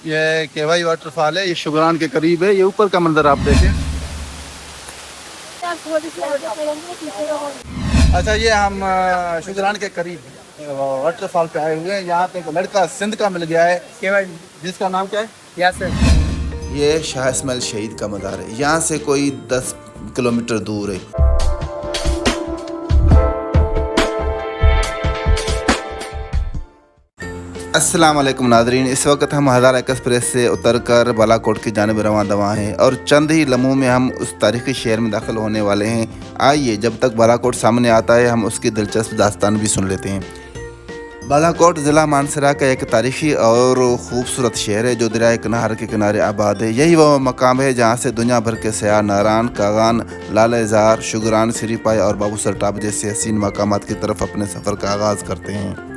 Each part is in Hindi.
ये केवाई वाटरफॉल है, ये शुगरान के करीब है। ये ऊपर का मंजर आप देखें। अच्छा, ये हम शुगरान के करीब वाटरफॉल पे आए हुए हैं। यहाँ पे एक लड़का सिंध का मिल गया है, केवाई, जिसका नाम क्या है? यासिर। ये शाह इस्माइल शहीद का मज़ार है। यहाँ से कोई 10 किलोमीटर दूर है। अस्सलाम वालेकुम नादरीन, इस वक्त हम हज़ारा एक्सप्रेस से उतरकर बालाकोट की जानिब रवां दवा हैं और चंद ही लम्हों में हम उस तारीख़ी शहर में दाखिल होने वाले हैं। आइए, जब तक बालाकोट सामने आता है हम उसकी दिलचस्प दास्तान भी सुन लेते हैं। बालाकोट ज़िला मानसरा का एक तारीख़ी और ख़ूबसूरत शहर है जो दरियाए कनार के किनारे आबाद है। यही वह मकाम है जहाँ से दुनिया भर के सयाह नारान, कागान, लालजार, शुगरान, सिरीपाई और बाबूसर टाप जैसे हसीन मकामात की तरफ अपने सफ़र का आगाज़ करते हैं।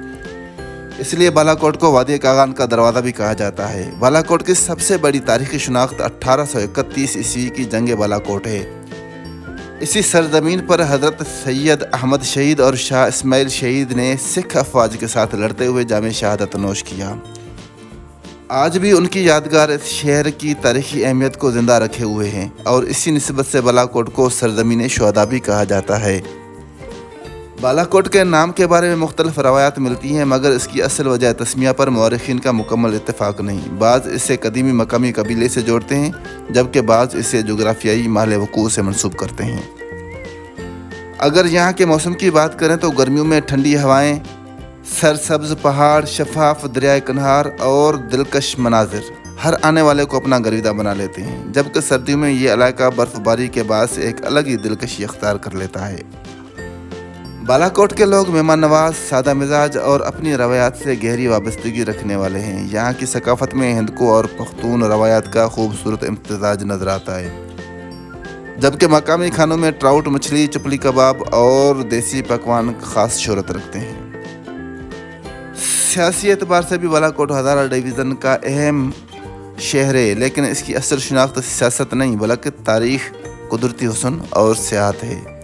इसलिए बालाकोट को वादी कागान का दरवाज़ा भी कहा जाता है। बालाकोट की सबसे बड़ी तारीख़ी शनाख्त 1831 ईस्वी की जंग बालाकोट है। इसी सरजमीन पर हज़रत सैयद अहमद शहीद और शाह इस्माइल शहीद ने सिख अफवाज के साथ लड़ते हुए जामे शहादत नोश किया। आज भी उनकी यादगार इस शहर की तारीख़ी अहमियत को ज़िंदा रखे हुए हैं और इसी निस्बत से बालाकोट को सरजमीन शुहदा भी कहा जाता है। बालाकोट के नाम के बारे में मुख्तलिफ रवायात मिलती हैं, मगर इसकी असल वजह तस्मिया पर मौरखीन का मुकम्मल इत्तेफाक नहीं। बाज़ इसे कदीमी मकामी कबीले से जोड़ते हैं, जबकि बाज़ इसे जोग्राफियाई महल वक़ूअ से मंसूब करते हैं। अगर यहाँ के मौसम की बात करें तो गर्मियों में ठंडी हवाएँ, सरसब्ज़ पहाड़, शफाफ दरियाए कन्हार और दिलकश मनाजिर हर आने वाले को अपना गर्विदा बना लेते हैं, जबकि सर्दियों में ये इलाका बर्फ़बारी के बाद से एक अलग ही दिलकशी अख्तियार कर लेता है। बालाकोट के लोग मेहमान नवाज, सादा मिजाज और अपनी रवायात से गहरी वाबस्तगी रखने वाले हैं। यहाँ की सकाफत में हिंदको और पख्तून रवायात का खूबसूरत इम्तजाज नजर आता है, जबकि मकामी खानों में ट्राउट मछली, चपली कबाब और देसी पकवान खास शोहरत रखते हैं। सियासी एतबार से भी बालाकोट हज़ारा डिवीज़न का अहम शहर है, लेकिन इसकी असल शनाख्त सियासत नहीं बल्कि तारीख़, कुदरती हुस्न और सियाहत है।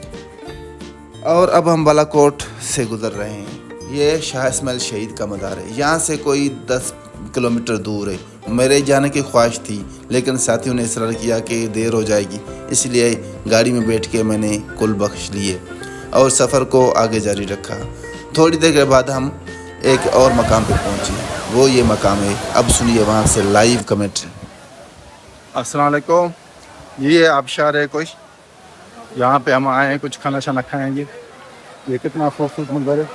और अब हम बालाकोट से गुज़र रहे हैं। ये शाह इस्माइल शहीद का मज़ार है। यहाँ से कोई 10 किलोमीटर दूर है। मेरे जाने की ख्वाहिश थी, लेकिन साथियों ने इसरार किया कि देर हो जाएगी, इसलिए गाड़ी में बैठ के मैंने कुल बख्श लिए और सफ़र को आगे जारी रखा। थोड़ी देर के बाद हम एक और मकाम पर पहुँचे। वो ये मकाम है। अब सुनिए वहाँ से लाइव कमेंट। अस्सलाम वालेकुम। ये आबशार है कुछ, यहाँ पे हम आए हैं, कुछ खाना शाना खाएंगे। ये कितना खूबसूरत मंजर है।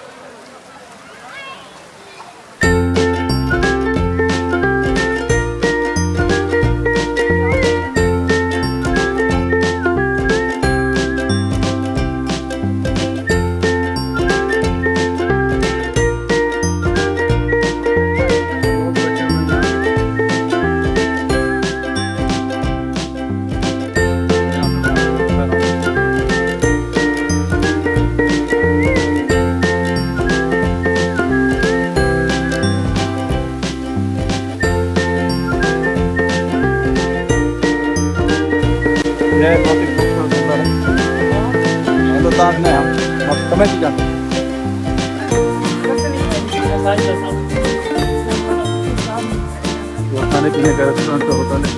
ये बहुत ही खूबसूरत मंजर है। तो ताज नहीं हम कमें की जाते वो खाने पीने का रेस्टोरेंट तो होता नहीं।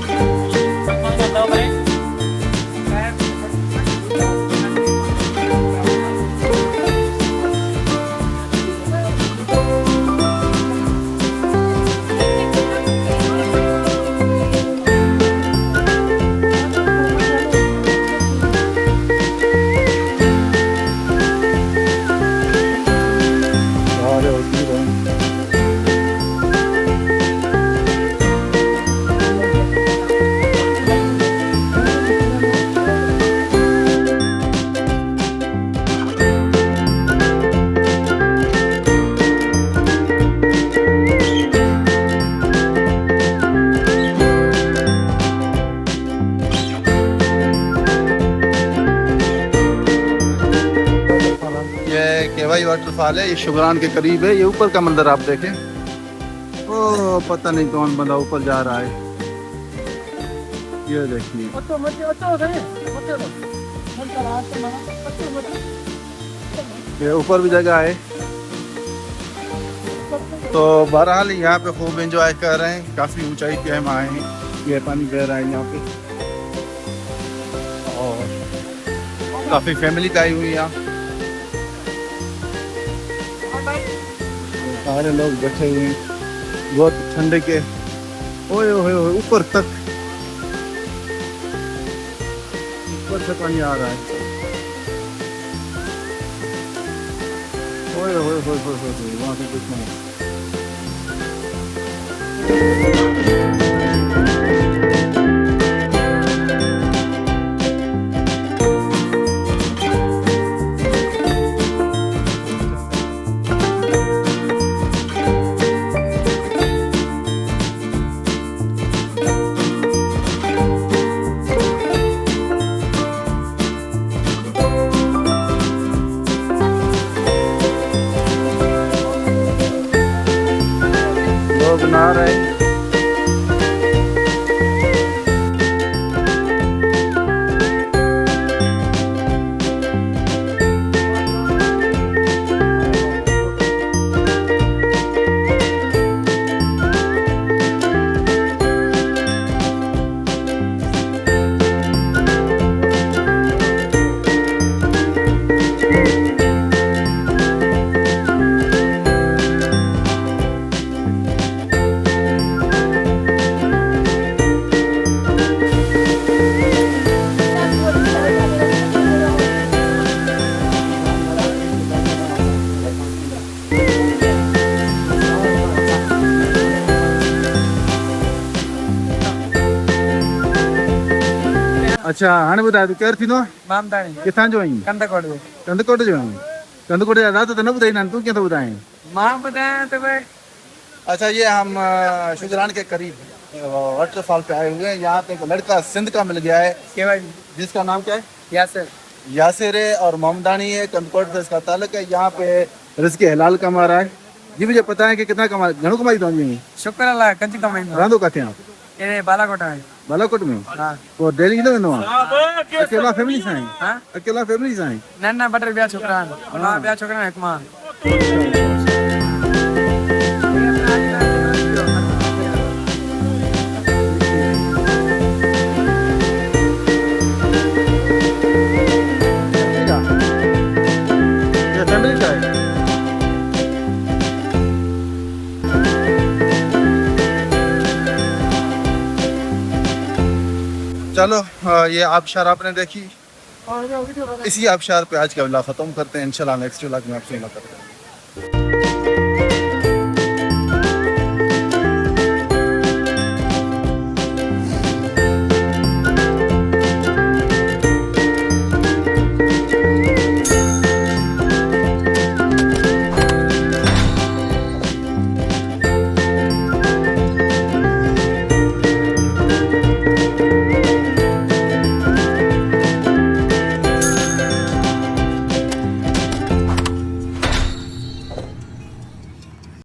केवाई वाटरफॉल है, ये शुगरान के करीब है। ये ऊपर का मंजर आप देखें। ओ पता नहीं कौन बंदा ऊपर जा रहा है। ये देखिए, ये ऊपर भी जगह है। तो बहरहाल यहाँ पे खूब एंजॉय कर रहे हैं। काफ़ी ऊंचाई पे हम आए हैं, ये पानी बह रहा है यहाँ पे और काफ़ी फैमिली आई हुई है यहाँ। सारे लोग बैठे हुए हैं बहुत ठंडे के। ओए ओए ओए ऊपर तक, ऊपर से पानी आ रहा है। ओए ओए ओए ओए ओए वहाँ से कुछ नहीं। लोग नहा रहे हैं। अच्छा हाणे ॿुधाए तूं केरु थींदो? मामदानी किथां जो आहीं? कंदकोट में कंदकोट जो आहीं? कंदकोट जा रात तो न ॿुधाईंदा आहिनि, तूं कीअं थो ॿुधाएं? मां बताया तो भाई अच्छा ये हम शुगरान के करीब वाटरफॉल पे आए हुए हैं। यहाँ पे एक लड़का सिंध का मिल गया है के भाई जिसका नाम क्या है? यासर यासिर है और मोमदानी है। कंदकोट से इसका ताल्लुक है। यहाँ पे रिज़्क़ हलाल कमा रहा है। जी मुझे पता है कि कितना कमा, घणो कमाई तो शुक्र अल्लाह कंची कमाइंदो रहंदो किथे आप? ये बालाकोट में बालाकोट में? हां वो डेली ईंदो वेंदो आहे? अकेला फैमिली सां आहीं? हां अकेला फैमिली सां आहीं? नन्ना बटर बिया छोकरा मां बिया छोकरा एक मां ये फैमिली का है। चलो ये आबशार आपने देखी। इसी आबशार पे आज का व्लॉग खत्म करते हैं। इंशाल्लाह नेक्स्ट व्लॉग में आपसे मुलाकात करेंगे।